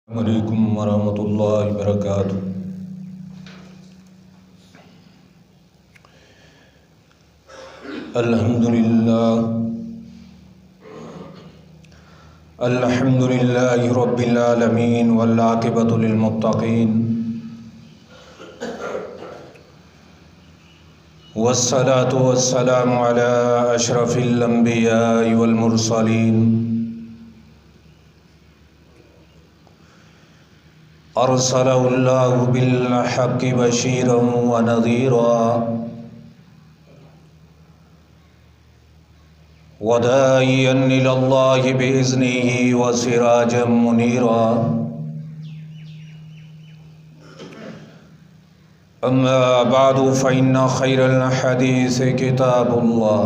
अलैकुम वरहमतुल्लाहि वबरकातुहू। अल्हम्दुलिल्लाहि रब्बिल आलमीन वल आक़िबतु लिल मुत्तक़ीन वस्सलातु वस्सलामु अला अशरफिल अंबियाइ वल मुरसलीन अरसलहुल्लाहु बिल हक़्क़ि बशीरन व नज़ीरा व दाइयन इलल्लाहि बिइज़्निही व सिराजम मुनीरा। अम्मा बअदु फ़इन्न खैरल हदीस किताबुल्लाह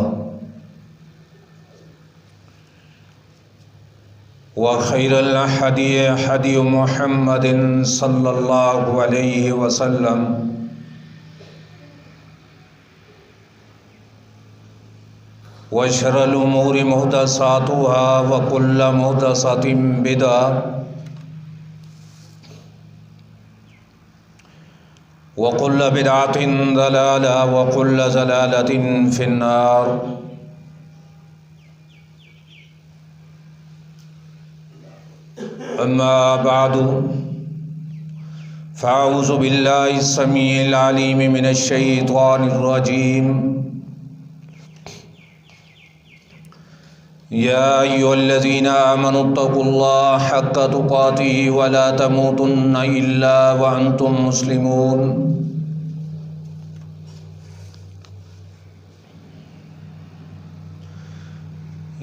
व खैरल हदी हदी मुहम्मदिन सल्लल्लाहु अलैहि वसल्लम व शर्रल उमूरि मुहदसातुहा व कुल्ल मुहदसतिन बिदअह व कुल्ल बिदअतिन दलाला व कुल्ल ज़लालतिन फिन्नार। अम्मा बअदु फ़अऊज़ु बिल्लाहि समीइल अलीम मिनश शैतानिर रजीम। या अय्युहल्लज़ीना आमनुत्तक़ुल्लाह हक़्क़ तुक़ातिही व ला तमूतुन्ना इल्ला व अंतुम मुस्लिमून।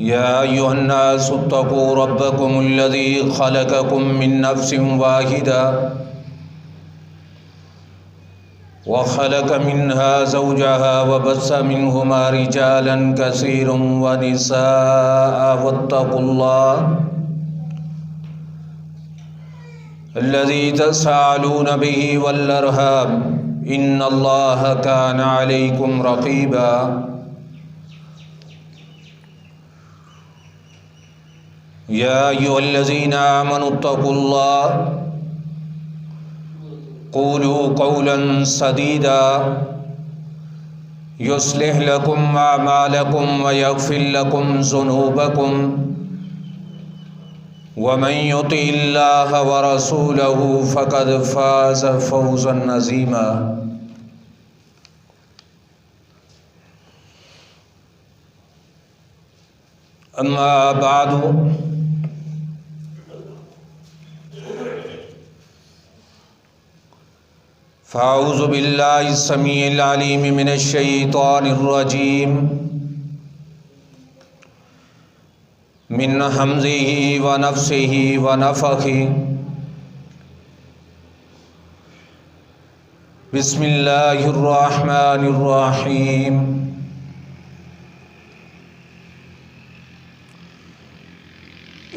या अय्युहन्नासुत्तक़ू रब्बकुमुल्लज़ी ख़लक़कुम मिन नफ़्सिन वाहिदा व ख़लक़ मिन्हा ज़ौजहा व बस्स मिन्हुमा रिजालन कसीरन व निसाअ वत्तक़ुल्लाह अल्लज़ी तसआलून बिही वल अर्हाम इन्नल्लाहा कान अलैकुम रक़ीबा। या अय्युहल्लज़ीना आमनुत्तक़ुल्लाह क़ूलू क़ौलन सदीदा युस्लिह लकुम अअमालकुम व यग़फ़िर लकुम ज़ुनूबकुम व मन युतिइल्लाह व रसूलहू फ़क़द फ़ाज़ फ़ौज़न अज़ीमा। अम्मा बअदु फ़अऊज़ु बिल्लाहि समीइल अलीम मिनश शैतानिर रजीम मिन हम्ज़िही व नफ़्सिही व नफ़ख़िही। बिस्मिल्लाहिर रहमानिर रहीम।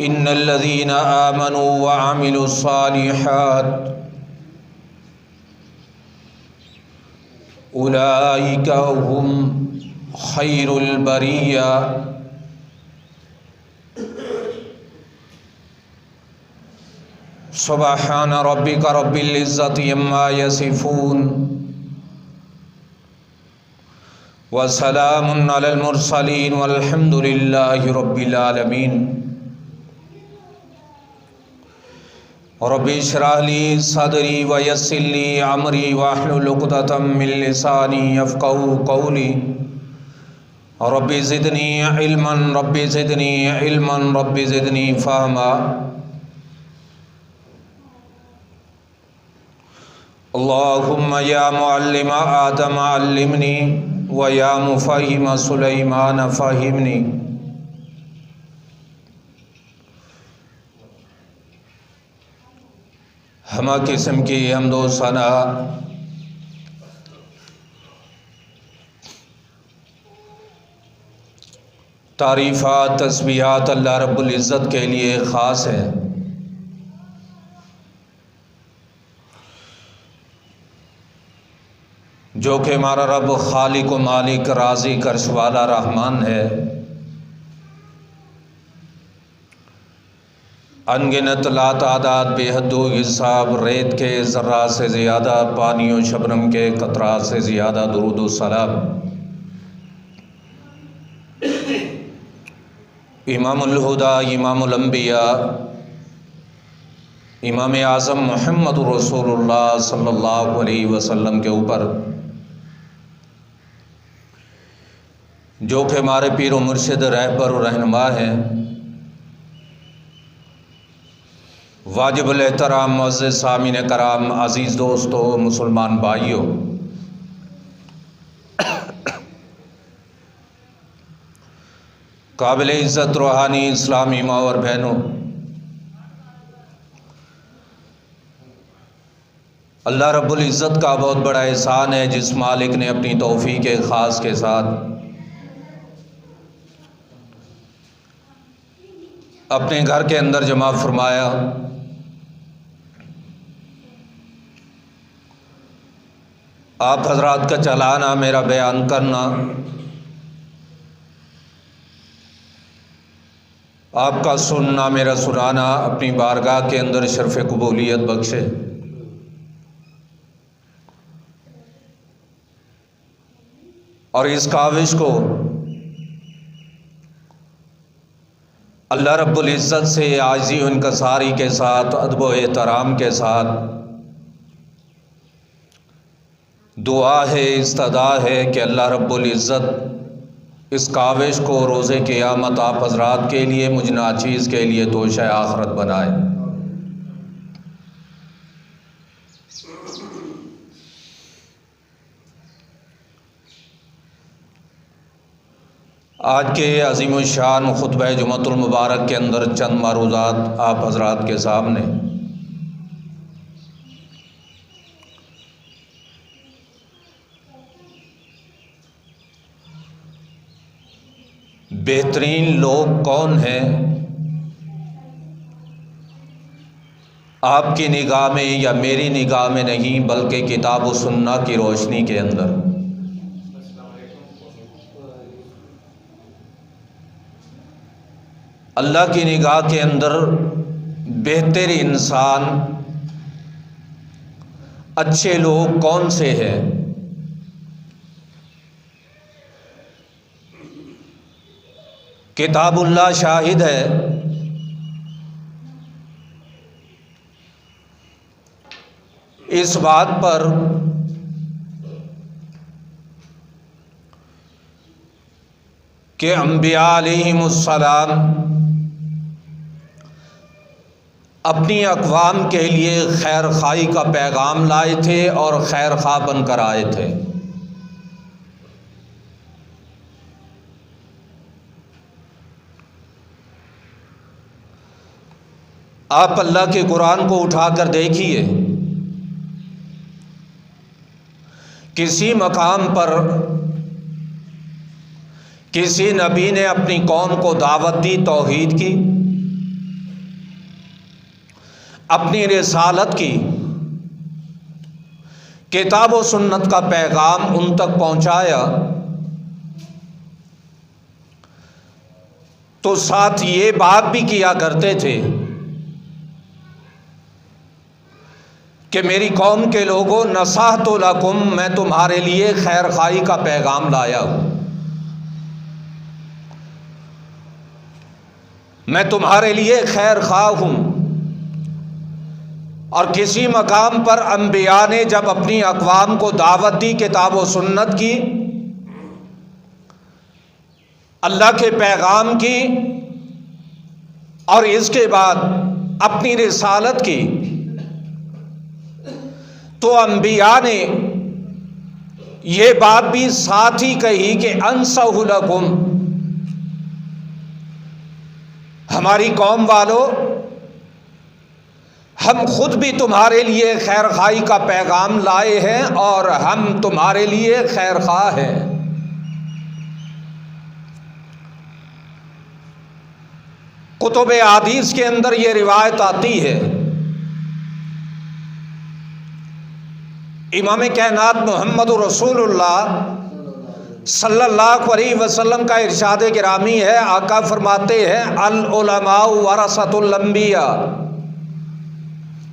इन्नल्लज़ीना आमनू व अमिलुस्सालिहात उलाइका हुम खैरुल बरिया। सुब्हान रब्बिका रब्बिल इज़्ज़ति अम्मा यसिफून व सलामुन अलल मुरसलीन वल्हम्दुलिल्लाहि रब्बिल आलमीन। रब्बि इश्रह ली सदरी व यस्सिर ली अमरी वहलुल उक़दतम मिन लिसानी यफ़क़हू क़ौली। Rabbi ज़िदनी इल्मन rabbi ज़िदनी इल्मन rabbi ज़िदनी फ़हमा। अल्लाहुम्मा या मुअल्लिम आदम अल्लिमनी व या मुफ़हिम सुलैमान फ़हिमनी। हमा किस्म की हम्दो सना तारीफ़ात तस्बीहात अल्लाह रब्बुल इज़्ज़त के लिए ख़ास है, जो कि हमारा रब खालिक व मालिक राज़िक़ अर्श वाला रहमान है। अनगिनत लातादाद बेहद हिसाब रेत के ज़र्रा से ज़्यादा, पानी और शबनम के कतरा से ज़्यादा दुरूद व सलाम इमामुल हुदा, इमामुल अंबिया, इमाम आज़म मुहम्मद रसूलुल्लाह सल्लल्लाहु अलैहि वसल्लम के ऊपर, जो कि हमारे पीर व मुर्शिद, रहबर और रहनुमा हैं। वाजिबुल एहतराम मुअज़्ज़िज़ सामीन कराम, अज़ीज़ दोस्तों, मुसलमान भाइयों, काबिल इज़्ज़त रूहानी इस्लामी माँ और बहनों, अल्लाह रब्बुल इज़्ज़त का बहुत बड़ा एहसान है जिस मालिक ने अपनी तौफ़ीक़ ख़ास के साथ अपने घर के अंदर जमा फरमाया। आप हज़रात का चलाना, मेरा बयान करना, आपका सुनना, मेरा सुनाना अपनी बारगाह के अंदर शर्फ़ कबूलियत बख्शे। और इस काविश को अल्लाह रब्बुल इज़्ज़त से आजी व इनकसारी के साथ, अदब व एहतराम के साथ दुआ है, इस्तदा है कि अल्लाह रब्बुल इज़्ज़त इस काविश को रोज़े क़यामत आप हज़रात के लिए, मुझ नाचीज़ के लिए तोशा आखरत बनाए। आज के अज़ीम शान खुतबा जुमअतुल मुबारक के अंदर चंद मारूज़ात आप हज़रात के सामने। बेहतरीन लोग कौन हैं आपकी निगाह में या मेरी निगाह में नहीं, बल्कि किताब व सुन्ना की रोशनी के अंदर। अल्लाह की निगाह के अंदर बेहतर इंसान, अच्छे लोग कौन से हैं? किताबुल्लाह शाहिद है इस बात पर कि अंबिया अलैहिमुस्सलाम अपनी अक़वाम के लिए खैर खाई का पैगाम लाए थे और खैर खा बनकर आए थे। आप अल्लाह के कुरान को उठाकर देखिए, किसी मकाम पर किसी नबी ने अपनी कौम को दावत दी तौहीद की, अपनी रिसालत की, किताब व सुन्नत का पैगाम उन तक पहुंचाया, तो साथ ये बात भी किया करते थे कि मेरी कौम के लोगों, नसाहतु लकुम, मैं तुम्हारे लिए खैर खाई का पैगाम लाया हूं, मैं तुम्हारे लिए खैर खा हूं। और किसी मकाम पर अंबिया ने जब अपनी अक़वाम को दावत दी किताब व सुन्नत की, अल्लाह के पैगाम की, और इसके बाद अपनी रिसालत की, तो अंबिया ने ये बात भी साथ ही कही कि अंसहु लकुम, हमारी कौम वालों, हम खुद भी तुम्हारे लिए खैर खाई का पैगाम लाए हैं और हम तुम्हारे लिए खैर खा हैं। कुतुब हदीस के अंदर ये रिवायत आती है, इमाम कायनात मोहम्मद रसूलुल्लाह सल्लल्लाहु अलैहि वसल्लम का इरशाद गिरामी है, आका फरमाते हैं अल उलमाउ वरसतुल अंबिया,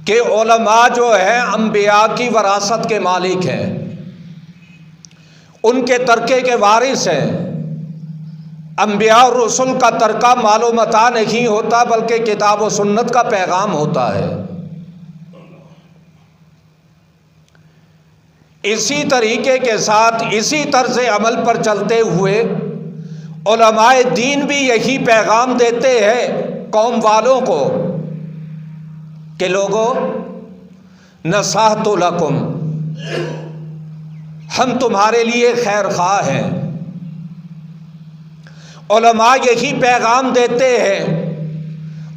कि उलमा जो है अंबिया की वरासत के मालिक हैं, उनके तरके के वारिस हैं। अंबिया और रसूल का तरका मालो मता नहीं होता, बल्कि किताब और सुन्नत का पैगाम होता है। इसी तरीके के साथ, इसी तर्ज अमल पर चलते हुए उलमाए दीन भी यही पैगाम देते हैं कौम वालों को कि लोगों, नसाहतु लकुम, हम तुम्हारे लिए खैर खां हैं। उलमा यही पैगाम देते हैं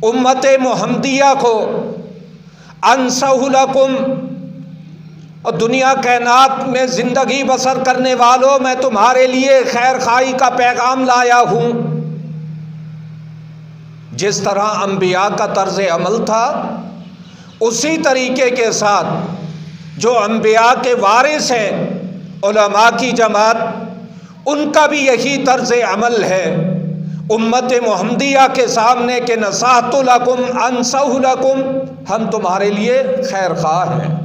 उम्मत मुहम्मदिया को, अंसहु लकुम, और दुनिया कैनात में ज़िंदगी बसर करने वालों, मैं तुम्हारे लिए खैर खाई का पैगाम लाया हूँ। जिस तरह अंबिया का तर्ज अमल था, उसी तरीके के साथ जो अंबिया के वारिस हैं उलमा की जमात, उनका भी यही तर्ज अमल है उम्मत मुहम्मदिया के सामने कि नसाहतु लकुम अंसहु लकुम, हम तुम्हारे लिए खैर खां हैं।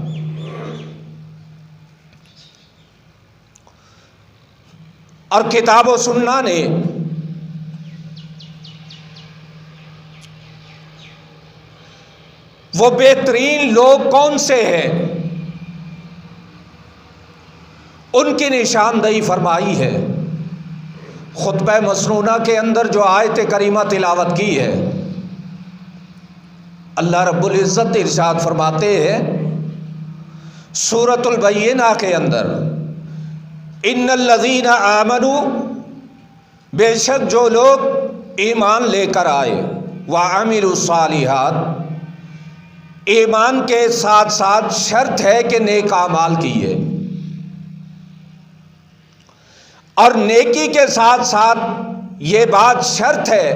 और किताब व सुन्ना ने वो बेहतरीन लोग कौन से हैं, उनकी निशानदही फरमाई है। खुतबा मसनूना के अंदर जो आयत करीमा तिलावत की है, अल्लाह रब्बुल इज़्ज़त इरशाद फरमाते हैं सूरतुल बय्यिना के अंदर, इन्नल्लज़ीना आमनू, बेशक जो लोग ईमान लेकर आए, व अमिलुस्सालिहात, ईमान के साथ साथ शर्त है कि नेक आमाल कीजिए, और नेकी के साथ साथ ये बात शर्त है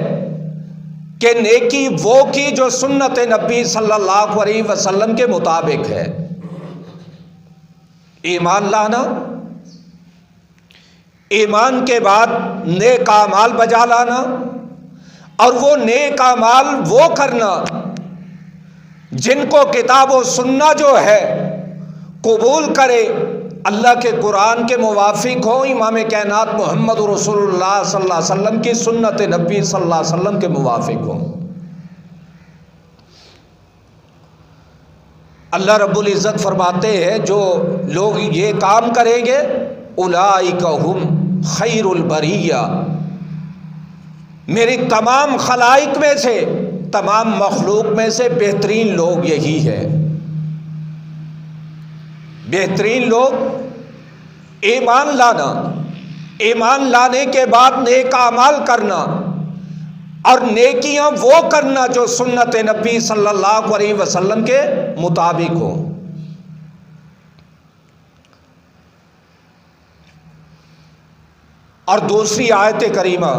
कि नेकी वो की जो सुन्नत नबी सल्लल्लाहु अलैहि वसल्लम के मुताबिक है। ईमान लाना, ईमान के बाद नेक आमाल बजा लाना, और वो नेक आमाल वो करना जिनको किताब व सुन्ना जो है कबूल करे, अल्लाह के कुरान के मुवाफिक हो, इमाम कायनात मोहम्मद रसूलुल्लाह सल्लल्लाहु अलैहि वसल्लम की सुन्नत नबी सल्लल्लाहु अलैहि वसल्लम के मुवाफिक हो। अल्लाह रब्बुल इज़्ज़त फरमाते हैं जो लोग ये काम करेंगे, उलाइका हुम खैरुल बरिया, मेरी तमाम खलाइक में से, तमाम मखलूक में से बेहतरीन लोग यही है। बेहतरीन लोग ईमान लाना, ईमान लाने के बाद नेक अमाल करना, और नेकियां वो करना जो सुन्नत नबी सल्लल्लाहु अलैहि वसल्लम के मुताबिक हो। और दूसरी आयत करीमा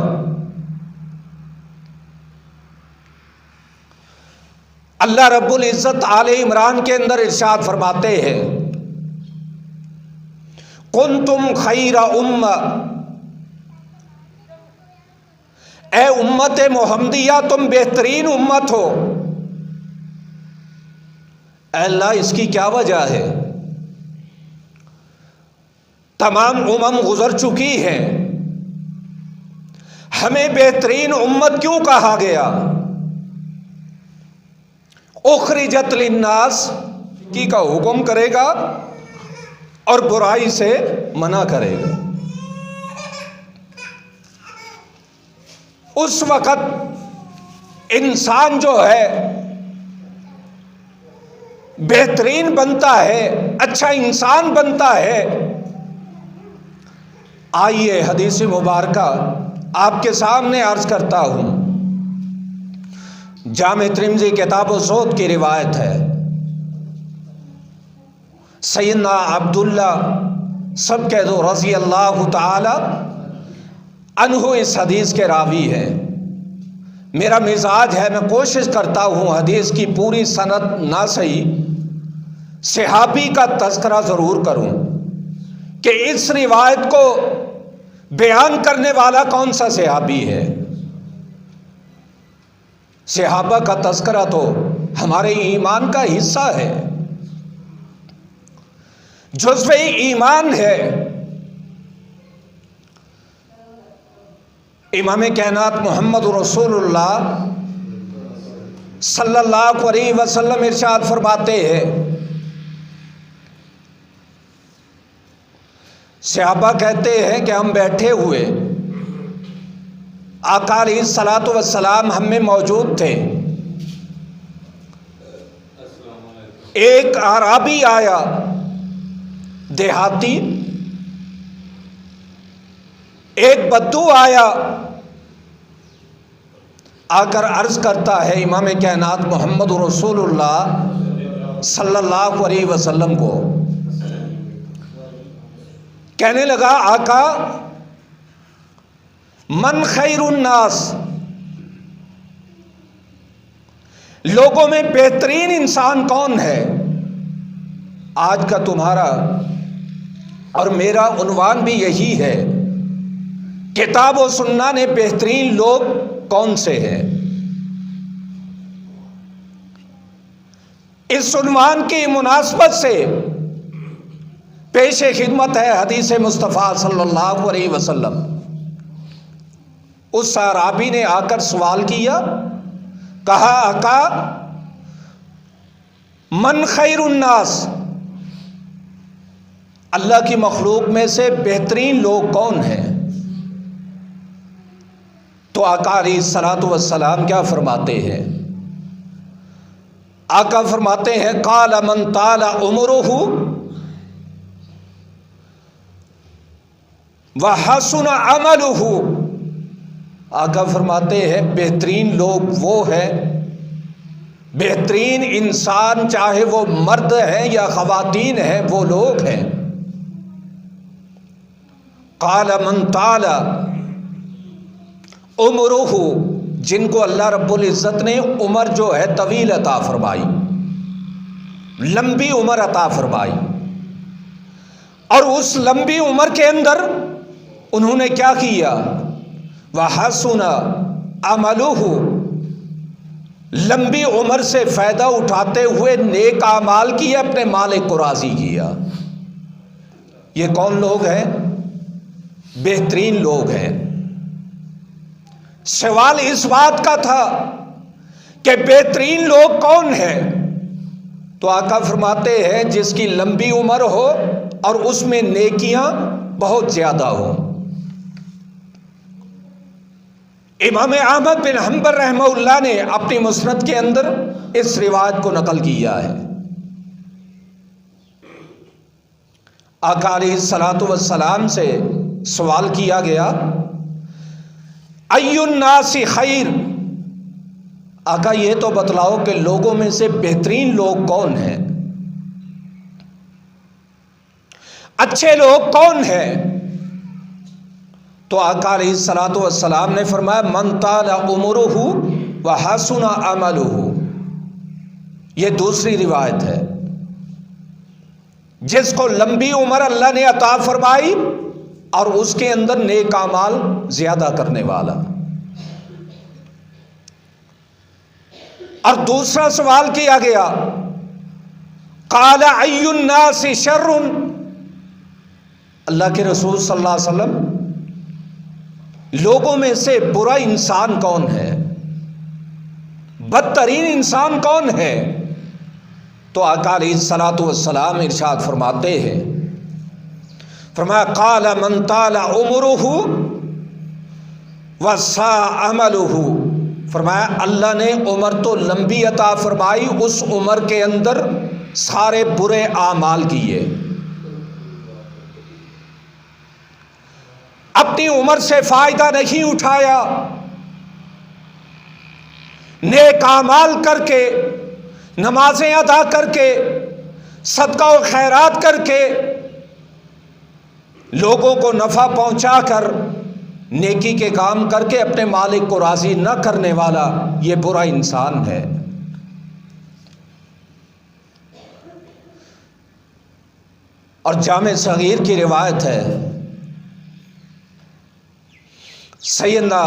अल्लाह रब्बुल इज़्ज़त आले इमरान के अंदर इरशाद फरमाते हैं, कुंतुम खैरा उम्मा, ए उम्मत मुहम्मदिया तुम बेहतरीन उम्मत हो। अल्लाह, इसकी क्या वजह है? तमाम उम्म गुजर चुकी हैं, हमें बेहतरीन उम्मत क्यों कहा गया? उखरिजत लिन्नास की का हुक्म करेगा और बुराई से मना करेगा। उस वक़्त इंसान जो है बेहतरीन बनता है, अच्छा इंसान बनता है। आइए हदीस मुबारका आपके सामने अर्ज करता हूँ। जामे तिर्मिज़ी किताब ज़ुहद की रिवायत है, सैयदना अब्दुल्ला सब कह दो रज़ी अल्लाह ताला अन्हु इस हदीस के रावी है। मेरा मिजाज है, मैं कोशिश करता हूँ हदीस की पूरी सनद ना सही सहाबी का तज़किरा ज़रूर करूँ कि इस रिवायत को बयान करने वाला कौन सा सहाबी है? सहाबा का तस्करा तो हमारे ईमान का हिस्सा है, जुज़्व ईमान है। इमाम कायनात मोहम्मद रसूलुल्लाह सल्लल्लाहु अलैहि वसल्लम इरशाद फरमाते हैं, सहाबा कहते हैं कि हम बैठे हुए आका अलैहिस्सलातु वस्सलाम हम में मौजूद थे। एक आराबी आया, देहाती, एक बद्दू आया, आकर अर्ज करता है इमाम कायनात मोहम्मद रसूलुल्लाह सल्लल्लाहु अलैहि वसल्लम को। कहने लगा, आका मन खैरुन नास, लोगों में बेहतरीन इंसान कौन है? आज का तुम्हारा और मेरा उन्वान भी यही है, किताब और सुन्ना ने बेहतरीन लोग कौन से हैं। इस उन्वान की मुनासबत से पेश खिदमत है हदीस मुस्तफ़ा सल्लल्लाहु अलैहि वसल्लम। उस सहाबी ने आकर सवाल किया, कहा, आका मन खैरुन नास, अल्लाह की मखलूक में से बेहतरीन लोग कौन हैं? तो आका अलैहिस्सलातु वस्सलाम क्या फरमाते हैं? आका फरमाते हैं, काला मन ताला उमरुहु व हसुन अमलुहु। आका फरमाते हैं, बेहतरीन लोग वो हैं, बेहतरीन इंसान चाहे वो मर्द हैं या ख़वातीन हैं, वो लोग हैं। काला मन ताला उमरुहु, जिनको अल्लाह रब्बुल इज़्ज़त ने उम्र जो है तवील अता फरमाई, लंबी उम्र अता फरमाई, और उस लंबी उम्र के अंदर उन्होंने क्या किया? वह हसुना अमलुहु, लंबी उम्र से फ़ायदा उठाते हुए नेक आमाल किए, अपने मालिक को राज़ी किया। ये कौन लोग हैं? बेहतरीन लोग हैं। सवाल इस बात का था कि बेहतरीन लोग कौन हैं? तो आका फरमाते हैं, जिसकी लंबी उम्र हो और उसमें नेकियां बहुत ज्यादा हो। इमाम अहमद बिन हंबल रहमहुल्लाह ने अपनी मुस्नद के अंदर इस रिवायत को नकल किया है। आका अलैहिस्सलातु वस्सलाम से सवाल किया गया, अय्युन नासी खैर, आका ये तो बतलाओ कि लोगों में से बेहतरीन लोग कौन हैं, अच्छे लोग कौन हैं? तो आका अलैहिस्सलातु वस्सलाम ने फरमाया, मन ताला उमरुहु व हसुना अमलुहु। ये दूसरी रिवायत है, जिसको लंबी उम्र अल्लाह ने अता फरमाई और उसके अंदर नेक अमाल ज्यादा करने वाला। और दूसरा सवाल किया गया, काला अय्युन नासी शर्रुन, अल्लाह के रसूल सल्लल्लाहु अलैहि वसल्लम लोगों में से बुरा इंसान कौन है, बदतरीन इंसान कौन है? तो आका अलैहिस्सलातु वस्सलाम इरशाद फरमाते हैं, फरमाया, काला मन ताला उमरुहु व सा अमलुहु। फरमाया, अल्लाह ने उम्र तो लंबी अता फरमाई, उस उम्र के अंदर सारे बुरे आमाल किए। अपनी उम्र से फायदा नहीं उठाया, नेक आमाल करके, नमाजें अदा करके, सदका और खैरात करके, लोगों को नफा पहुंचाकर, नेकी के काम करके अपने मालिक को राजी न करने वाला, ये बुरा इंसान है। और जामे सगीर की रिवायत है, सैयदना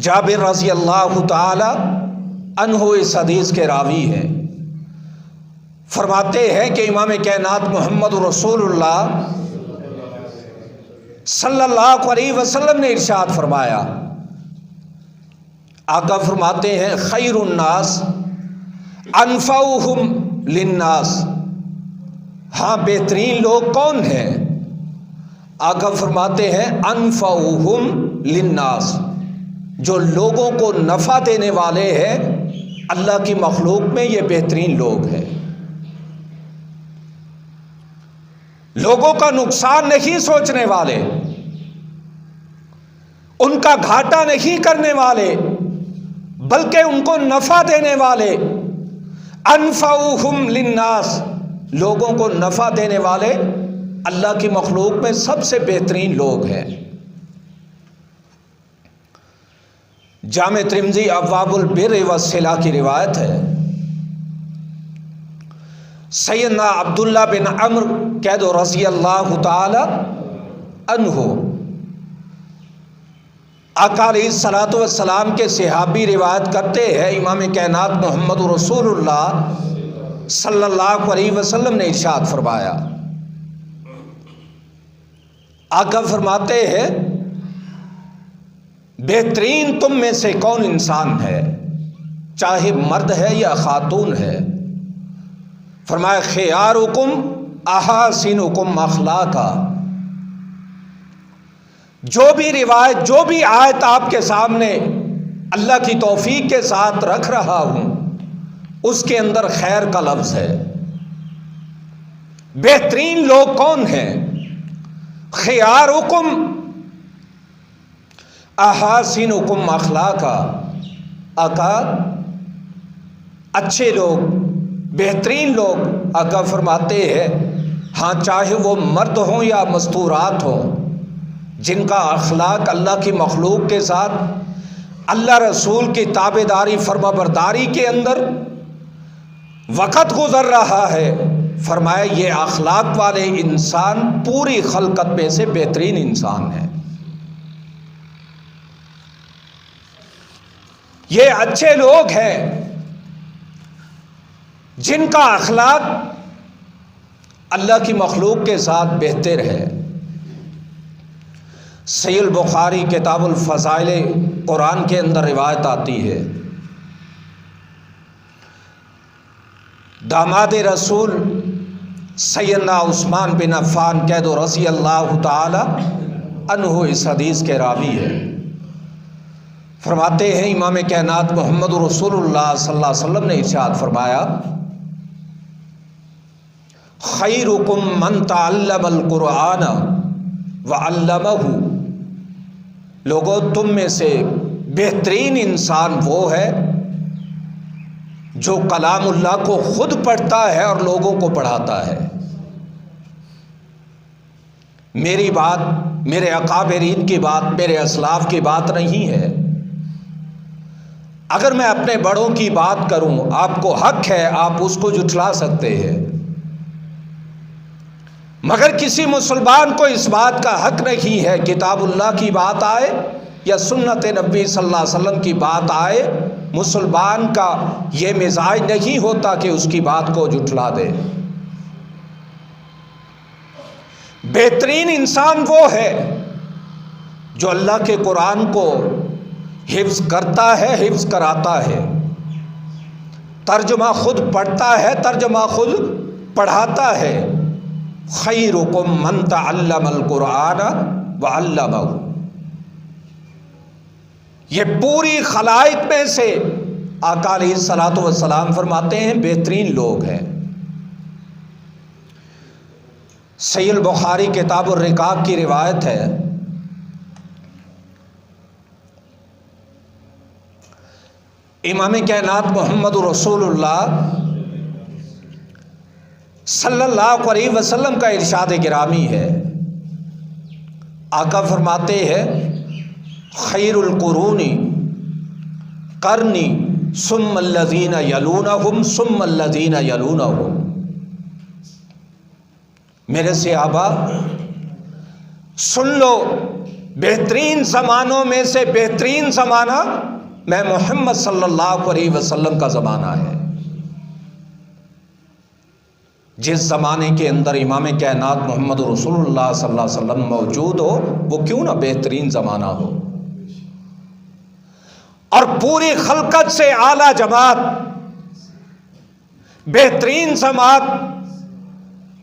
जाबिर रज़ी अल्लाह ताला अन्हु इस हदीस के रावी हैं। फरमाते हैं कि इमाम कायनात मोहम्मद रसूलुल्लाह सल्लल्लाहु अलैहि वसल्लम ने इरशाद फरमाया, आका फरमाते हैं खैरुन नास अनफउहुम लिन्नास। हाँ, बेहतरीन लोग कौन हैं? आका फरमाते हैं अनफउहुम लिन्नास, जो लोगों को नफ़ा देने वाले हैं अल्लाह की मखलूक में, ये बेहतरीन लोग हैं। लोगों का नुकसान नहीं सोचने वाले, उनका घाटा नहीं करने वाले, बल्कि उनको नफ़ा देने वाले। अनफउहुम लिन्नास, लोगों को नफ़ा देने वाले अल्लाह की मखलूक में सबसे बेहतरीन लोग हैं। जामे तिर्मिज़ी अब्वाबुल बिर्र व सिला की रिवायत है, सैयदना अब्दुल्ला बिन अम्र कैद रज़ी अल्लाह ताला अन्हु आका अलैहिस्सलातु वस्सलाम के सहाबी रिवायत करते हैं, इमाम कायनात मोहम्मद रसूलुल्लाह सल्लल्लाहु अलैहि वसल्लम ने इरशाद फरमाया, आका फरमाते हैं बेहतरीन तुम में से कौन इंसान है, चाहे मर्द है या खातून है। फरमाया खियारुकुम अहासिनुकुम अखलाका। जो भी रिवायत, जो भी आयत आपके सामने अल्लाह की तौफीक के साथ रख रहा हूं, उसके अंदर खैर का लफ्ज है। बेहतरीन लोग कौन हैं? खियारुकुम अहासिनुकुम अखलाका। आका अच्छे लोग, बेहतरीन लोग, आका फरमाते हैं हाँ, चाहे वो मर्द हों या मस्तूरात हों, जिनका अखलाक अल्लाह की मखलूक के साथ अल्लाह रसूल की ताबेदारी फरमाबरदारी के अंदर वक़्त गुज़र रहा है। फरमाया ये अखलाक वाले इंसान पूरी खलकत में से बेहतरीन इंसान है। ये अच्छे लोग हैं जिनका अखलाक अल्लाह की मखलूक के साथ बेहतर है। सहीह बुखारी किताबुल फ़ज़ाइल कुरान के अंदर रिवायत आती है, दामाद रसूल सैयदना उस्मान बिन अफ़्फ़ान कैद रज़ी अल्लाह ताला अन्हु इस हदीस के रावी है। फरमाते हैं इमाम कायनात मोहम्मद रसूलुल्लाह सल्लल्लाहु अलैहि वसल्लम ने इरशाद फरमाया, खैरुकुम मन तअल्लमल कुरआन व अल्लमहु। लोगों, तुम में से बेहतरीन इंसान वो है जो कलामुल्लाह को खुद पढ़ता है और लोगों को पढ़ाता है। मेरी बात, मेरे अकाबरीन की बात, मेरे असलाफ की बात नहीं है। अगर मैं अपने बड़ों की बात करूं, आपको हक है, आप उसको जुटला सकते हैं, मगर किसी मुसलमान को इस बात का हक नहीं है, किताबुल्लाह की बात आए या सुन्नत नबी सल्लल्लाहु अलैहि वसल्लम की बात आए, मुसलमान का ये मिजाज नहीं होता कि उसकी बात को जुटला दे। बेहतरीन इंसान वो है जो अल्लाह के कुरान को हिफ्ज़ करता है, हिफ्ज़ कराता है, तर्जुमा खुद पढ़ता है, तर्जुमा खुद पढ़ाता है। खैरुकुम मन तअल्लमल कुरआन व अल्लमहु। ये पूरी खलाइक में से आका अलैहिस्सलातु वस्सलाम फरमाते हैं बेहतरीन लोग हैं। सहीह बुखारी किताबुर रिकाब की रिवायत है, इमाम कायनात मोहम्मद रसूलुल्लाह सल्लल्लाहु अलैहि वसल्लम का इरशाद गिरामी है। आका फरमाते हैं खैरुल कुरूनी करनी सुम्मल्लज़ीना यलूनहुम सुम्मल्लज़ीना यलूनहुम। मेरे सहाबा सुन लो, बेहतरीन ज़मानों में से बेहतरीन ज़माना मैं मोहम्मद सल्लल्लाहु अलैहि वसल्लम का ज़माना है। जिस ज़माने के अंदर इमाम कायनात मोहम्मद रसूलुल्लाह सल्लल्लाहु अलैहि वसल्लम मौजूद हो, वो क्यों ना बेहतरीन ज़माना हो। और पूरी खलकत से आला जमात, बेहतरीन जमात,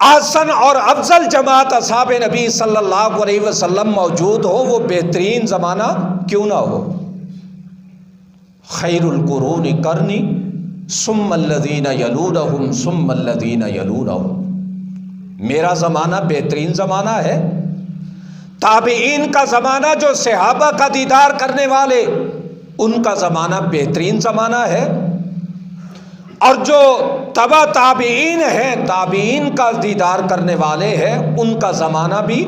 आसन और अफजल जमात असहाब नबी सल्लल्लाहु अलैहि वसल्लम मौजूद हो, वो बेहतरीन ज़माना क्यों ना हो। खैरुल कुरूनि करनी सुम्मल्लज़ीना यलूनहुम सुम्मल्लज़ीना यलूनहुम। मेरा ज़माना बेहतरीन ज़माना है। ताबईन का ज़माना, जो सहाबा का दीदार करने वाले, उनका ज़माना बेहतरीन ज़माना है। और जो तबा ताबईन है, ताबईन का दीदार करने वाले हैं, उनका ज़माना भी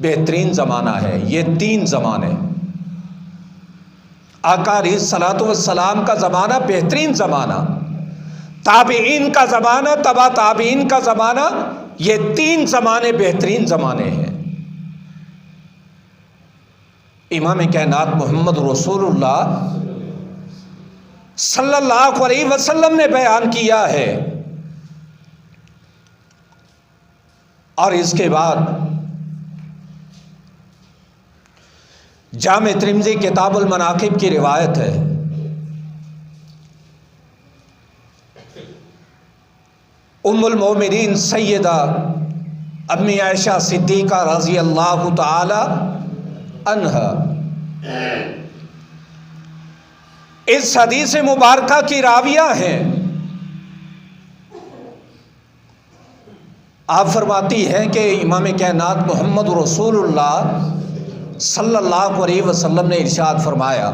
बेहतरीन ज़माना है। ये तीन ज़माने, आका अलैहिस्सलातु वस्सलाम का ज़माना बेहतरीन ज़माना, ताबईन का ज़माना, तबा ताबईन का ज़माना, ये तीन ज़माने बेहतरीन ज़माने हैं। इमाम कायनात मोहम्मद रसूलुल्लाह सल्लल्लाहु अलैहि वसल्लम ने बयान किया है। और इसके बाद जामे तिर्मिज़ी किताबुल मनाकिब की रिवायत है, उम्मुल मोमिनीन सैयदा अम्मी आयशा सिद्दीक़ा रज़ी अल्लाह ताला अन्हा इस हदीस मुबारका की राविया हैं। आप फरमाती हैं कि इमाम कायनात मोहम्मद रसूलुल्लाह सल्लल्लाहु अलैहि वसल्लम ने इरशाद फरमाया,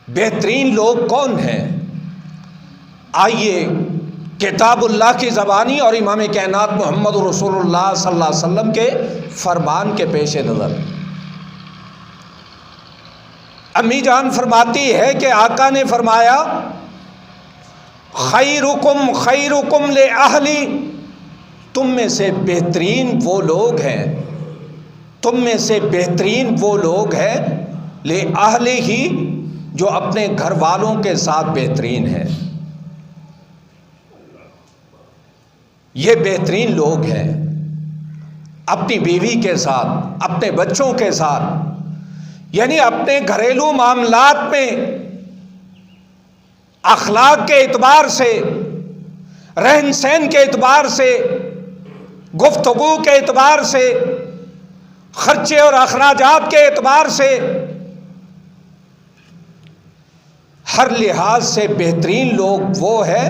बेहतरीन लोग कौन हैं। आइए किताबुल्लाह की ज़बानी और इमाम कायनात मोहम्मद रसूलुल्लाह सल्लल्लाहु अलैहि वसल्लम के फरमान के पेश नज़र। अम्मी जान फरमाती है कि आका ने फरमाया, खैरुकुम खैरुकुम ले अहली, तुम में से बेहतरीन वो लोग हैं, तुम में से बेहतरीन वो लोग हैं, ले अहली ही, जो अपने घर वालों के साथ बेहतरीन हैं। ये बेहतरीन लोग हैं अपनी बीवी के साथ, अपने बच्चों के साथ, यानी अपने घरेलू मामलात में अखलाक के एतबार से, रहन सहन के एतबार से, गुफ्तगू के एतबार से, खर्चे और अखराजात के एतबार से, हर लिहाज से बेहतरीन लोग वो है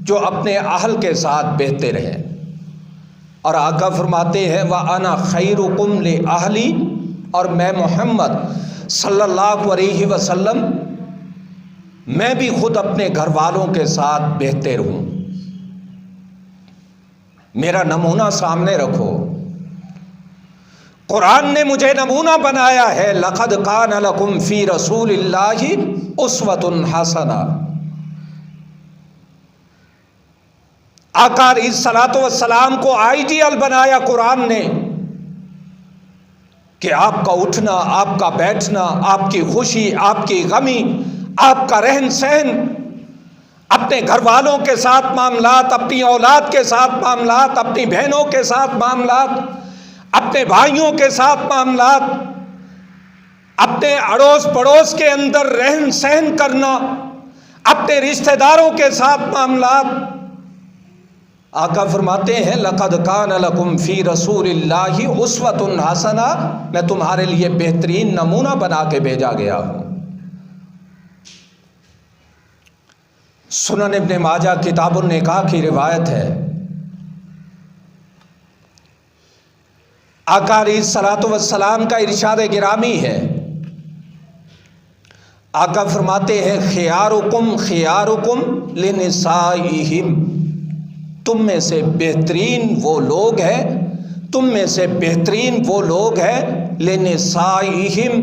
जो अपने अहल के साथ बेहतर हैं। और आका फरमाते हैं, व अना खैरुकुम ले अहली, और मैं मोहम्मद सल्लल्लाहु अलैहि वसल्लम, मैं भी खुद अपने घर वालों के साथ बेहतर हूँ। मेरा नमूना सामने रखो। कुरान ने मुझे नमूना बनाया है, लक़द कान लकुम फ़ी रसूलिल्लाहि उस्वतुन हसना। आका अलैहिस्सलातु वस्सलाम को आइडियल बनाया कुरान ने कि आपका उठना, आपका बैठना, आपकी खुशी, आपकी गमी, आपका रहन सहन, अपने घर वालों के साथ मामलात, अपनी औलाद के साथ मामलात, अपनी बहनों के साथ मामलात, अपने भाइयों के साथ मामलात, अपने अड़ोस पड़ोस के अंदर रहन सहन करना, अपने रिश्तेदारों के साथ मामलात। आका फरमाते हैं, लक़द कान लकुम फ़ी रसूलिल्लाहि उस्वतुन हसना, मैं तुम्हारे लिए बेहतरीन नमूना बना के भेजा गया हूँ। सुनन इब्ने माजा किताबुन निकाह की रिवायत है, आका अलैहिस्सलातु वस्सलाम का इरशाद गिरामी है। आका फरमाते हैं, खियारुकुम खियारुकुम लिनिसाइहिम, तुम में से बेहतरीन वो लोग हैं, तुम में से बेहतरीन वो लोग हैं, लिनिसाइहिम,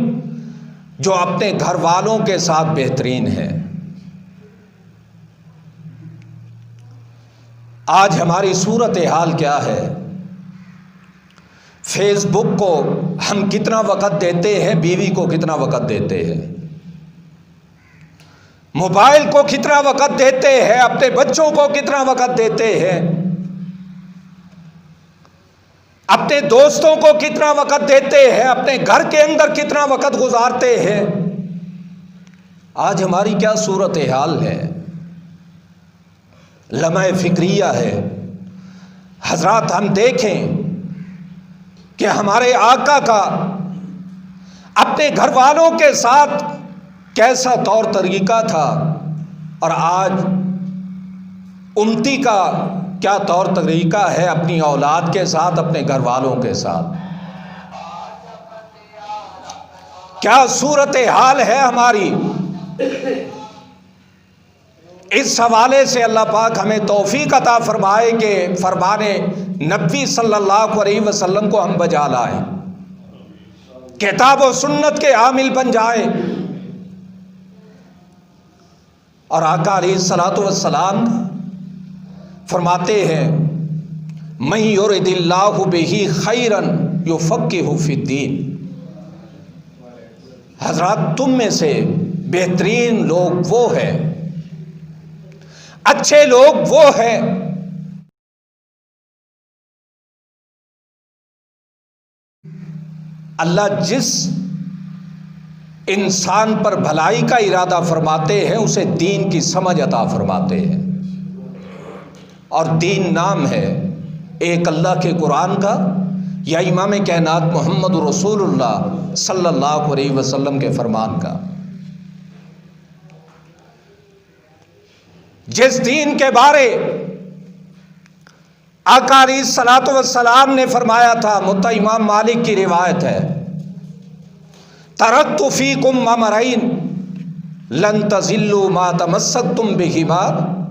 जो अपने घर वालों के साथ बेहतरीन हैं। आज हमारी सूरत हाल क्या है। फेसबुक को हम कितना वक़्त देते हैं, बीवी को कितना वक़्त देते हैं, मोबाइल को कितना वक़्त देते हैं, अपने बच्चों को कितना वक़्त देते हैं, अपने दोस्तों को कितना वक़्त देते हैं, अपने घर के अंदर कितना वक़्त गुजारते हैं। आज हमारी क्या सूरत हाल है, लम्हे फिक्रिया है। हजरात, हम देखें कि हमारे आका का अपने घर वालों के साथ कैसा तौर तरीका था और आज उम्मती का क्या तौर तरीका है अपनी औलाद के साथ, अपने घर वालों के साथ। क्या सूरत हाल है हमारी। इस हवाले से अल्लाह पाक हमें तौफीक अता फरमाए कि फरमाने नबी सल्लल्लाहु अलैहि वसल्लम को हम बजा लाएं, किताब और सुन्नत के आमिल बन जाए। और आका अलैहिस्सलातु वस्सलाम फरमाते हैं, मन युरिदिल्लाहु बिही खैरन युफ़क्किहु फिद्दीन। हजरात, तुम में से बेहतरीन लोग वो हैं, अच्छे लोग वो हैं अल्लाह जिस इंसान पर भलाई का इरादा फरमाते हैं उसे दीन की समझ अता फरमाते हैं। और दीन नाम है एक अल्लाह के कुरान का या इमाम कायनात मोहम्मद रसूलुल्लाह सल्लल्लाहु अलैहि वसल्लम के फरमान का। जिस दीन के बारे आका अलैहिस्सलातु वस्सलाम ने फरमाया था, मुत्ता इमाम मालिक की रिवायत है, तरक्तु फीकुम अमरैन लन तज़िल्लू मा तमस्सकतुम बिहिमा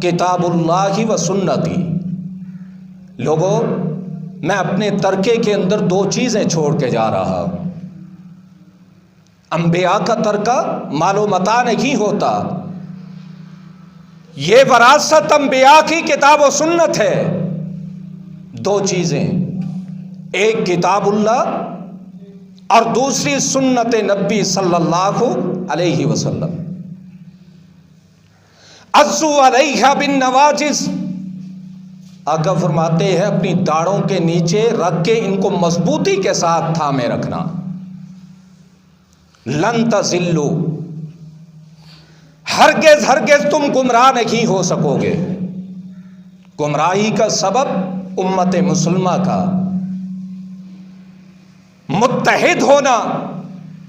किताबुल्लाहि व सुन्नती। लोगों, मैं अपने तरके के अंदर दो चीज़ें छोड़ के जा रहा हूँ। अंबिया का तरका मालो मता नहीं होता, ये वरासत अंबिया की किताब और सुन्नत है। दो चीज़ें, एक किताबुल्लाह और दूसरी सुन्नत नबी सल्लल्लाहु अलैहि वसल्लम। अज़्ज़ू अलैहा बिन नवाजिस, आका फरमाते हैं अपनी दाढ़ों के नीचे रख के इनको मजबूती के साथ थामे रखना। लन तज़िल्लू, हरगिज़ हरगिज़ तुम गुमराह नहीं हो सकोगे। गुमराही का सबब उम्मत मुसलमा का मुत्तहिद होना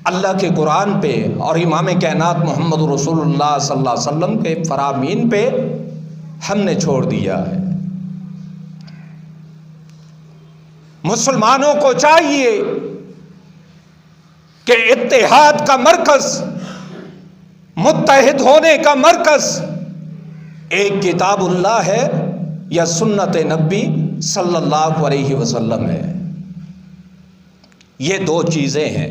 अल्लाह के कुरान पे और इमाम कायनात मोहम्मद रसूलुल्लाह सल्लल्लाहु अलैहि वसल्लम के फरामीन पे हमने छोड़ दिया है। मुसलमानों को चाहिए कि इत्तेहाद का मरकज, मुत्तहिद होने का मरकज एक किताबुल्लाह है या सुन्नत नबी सल्लल्लाहु अलैहि वसल्लम है। ये दो चीज़ें हैं।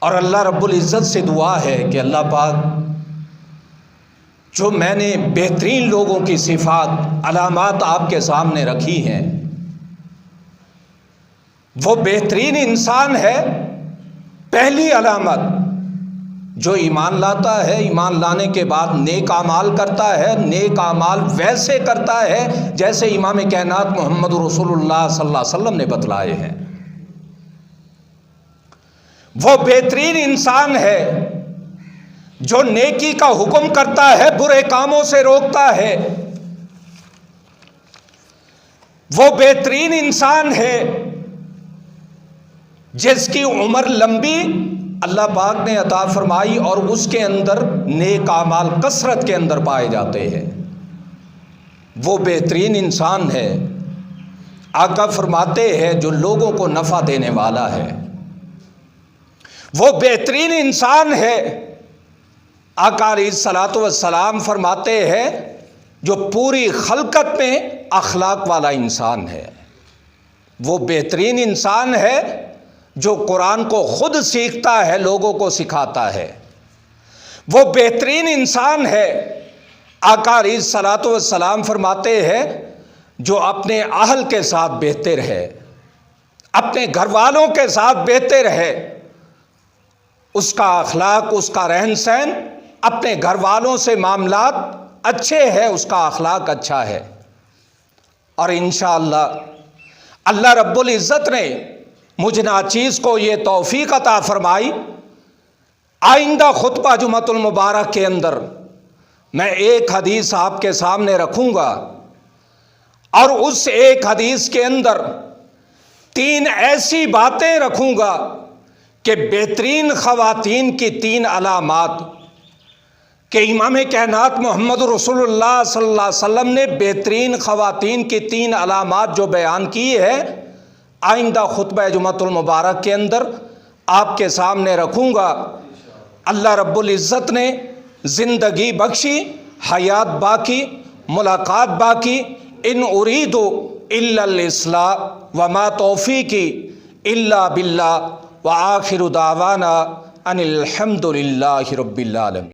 और अल्लाह रब्बुल इज़्ज़त से दुआ है कि अल्लाह पाक जो मैंने बेहतरीन लोगों की सिफात अलामात आपके सामने रखी हैं, वो बेहतरीन इंसान है। पहली अलामत, जो ईमान लाता है, ईमान लाने के बाद नेक आमाल करता है, नेक आमाल वैसे करता है जैसे इमाम कायनात मोहम्मद रसूलुल्लाह सल्लल्लाहु अलैहि वसल्लम ने बतलाए हैं। वो बेहतरीन इंसान है जो नेकी का हुक्म करता है, बुरे कामों से रोकता है। वो बेहतरीन इंसान है जिसकी उम्र लंबी अल्लाह पाक ने अता फरमाई और उसके अंदर नेक आमाल कसरत के अंदर पाए जाते हैं। वो बेहतरीन इंसान है, आका फरमाते हैं, जो लोगों को नफ़ा देने वाला है। वो बेहतरीन इंसान है, आका अलैहिस्सलातु वस्सलाम फरमाते हैं, जो पूरी खलकत में अखलाक वाला इंसान है। वो बेहतरीन इंसान है जो कुरान को खुद सीखता है, लोगों को सिखाता है। वो बेहतरीन इंसान है, आका अलैहिस्सलातु वस्सलाम फरमाते हैं, जो अपने अहल के साथ बेहतर है, अपने घर वालों के साथ बेहतर है, उसका अखलाक, उसका रहन सहन, अपने घर वालों से मामलात अच्छे है, उसका अखलाक अच्छा है। और इंशाअल्लाह अल्लाह रब्बुल इज़्ज़त ने मुझ नाचीज़ को ये तौफीक अता फरमाई, आइंदा खुतबा जुमअतुल मुबारक के अंदर मैं एक हदीस आपके सामने रखूँगा और उस एक हदीस के अंदर 3 ऐसी बातें रखूँगा कि बेहतरीन ख़वातीन की 3 अलामात कि इमाम कायनात मोहम्मद रसूलुल्लाह सल्लल्लाहु अलैहि वसल्लम ने बेहतरीन ख़वातीन की 3 अलामात जो बयान की है, आइंदा खुतबा जुमअतुल मुबारक के अंदर आपके सामने रखूँगा। अल्लाह रब्बुल इज़्ज़त ने ज़िंदगी बख्शी, हयात बाकी, मुलाकात बाकी। इन उरीदु इल्लल इस्लाह व मा तौफ़ीक़ी इल्ला बिल्लाह व आखिरु दावाना अनिल हम्दुलिल्लाहि रब्बिल आलमीन।